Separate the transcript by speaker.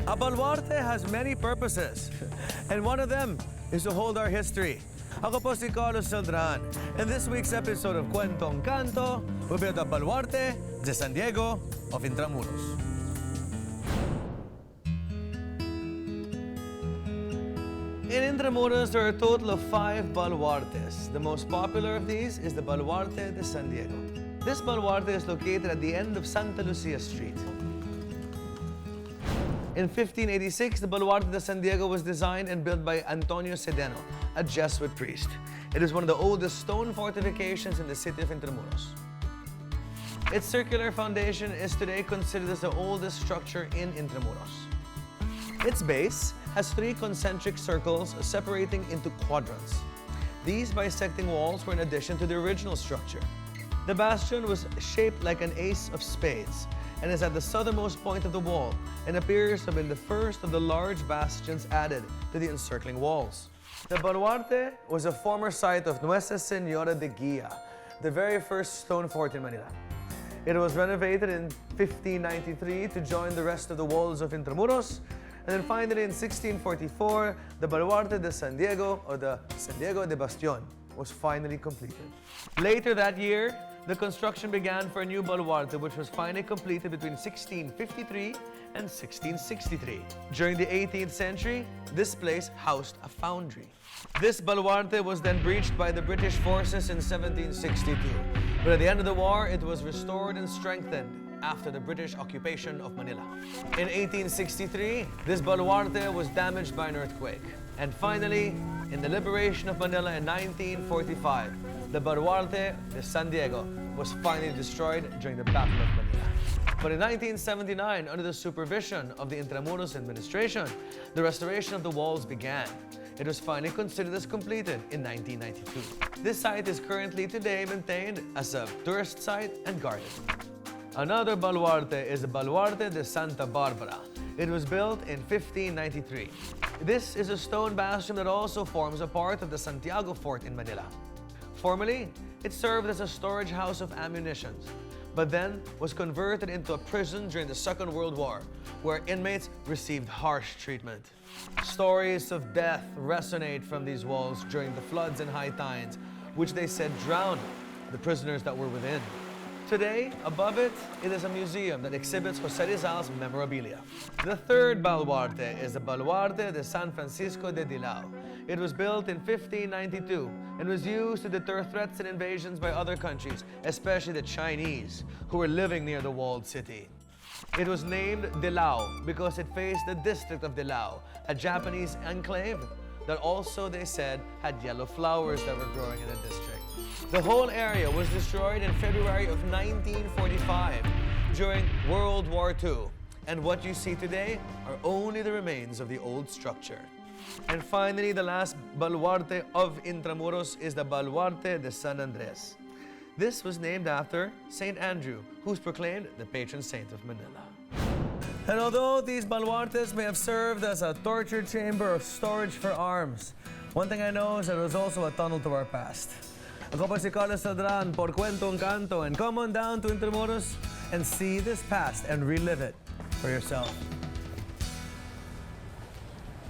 Speaker 1: A baluarte has many purposes, and one of them is to hold our history. Ako po si Carlos Celdran, and this week's episode of Kwentong Kanto will be the Baluarte de San Diego of Intramuros. In Intramuros, there are a total of 5 baluartes. The most popular of these is the Baluarte de San Diego. This baluarte is located at the end of Santa Lucia Street. In 1586, the Baluarte de San Diego was designed and built by Antonio Sedeno, a Jesuit priest. It is one of the oldest stone fortifications in the city of Intramuros. Its circular foundation is today considered as the oldest structure in Intramuros. Its base has 3 concentric circles separating into quadrants. These bisecting walls were in addition to the original structure. The bastion was shaped like an ace of spades and is at the southernmost point of the wall and appears to have been the first of the large bastions added to the encircling walls. The Baluarte was a former site of Nuestra Señora de Guia, the very first stone fort in Manila. It was renovated in 1593 to join the rest of the walls of Intramuros, and then finally in 1644, the Baluarte de San Diego, or the San Diego de Bastion, was finally completed. Later that year, the construction began for a new baluarte, which was finally completed between 1653 and 1663. During the 18th century, this place housed a foundry. This baluarte was then breached by the British forces in 1762. But at the end of the war, it was restored and strengthened after the British occupation of Manila. In 1863, this baluarte was damaged by an earthquake. And finally, in the liberation of Manila in 1945, the Baluarte de San Diego was finally destroyed during the Battle of Manila. But in 1979, under the supervision of the Intramuros administration, the restoration of the walls began. It was finally considered as completed in 1992. This site is currently today maintained as a tourist site and garden. Another baluarte is the Baluarte de Santa Barbara. It was built in 1593. This is a stone bastion that also forms a part of the Santiago Fort in Manila. Formerly, it served as a storage house of ammunition, but then was converted into a prison during the Second World War, where inmates received harsh treatment. Stories of death resonate from these walls during the floods and high tides, which they said drowned the prisoners that were within. Today, above it, it is a museum that exhibits Jose Rizal's memorabilia. The third baluarte is the Baluarte de San Francisco de Dilao. It was built in 1592 and was used to deter threats and invasions by other countries, especially the Chinese, who were living near the walled city. It was named Dilao because it faced the district of Dilao, a Japanese enclave that also, they said, had yellow flowers that were growing in the district. The whole area was destroyed in February of 1945 during World War II. And what you see today are only the remains of the old structure. And finally, the last baluarte of Intramuros is the Baluarte de San Andres. This was named after Saint Andrew, who's proclaimed the patron saint of Manila. And although these baluartes may have served as a torture chamber or storage for arms, one thing I know is that it was also a tunnel to our past. Ako po si Carlos Celdran por Kwentong Kanto, and come on down to Intramuros and see this past and relive it for yourself.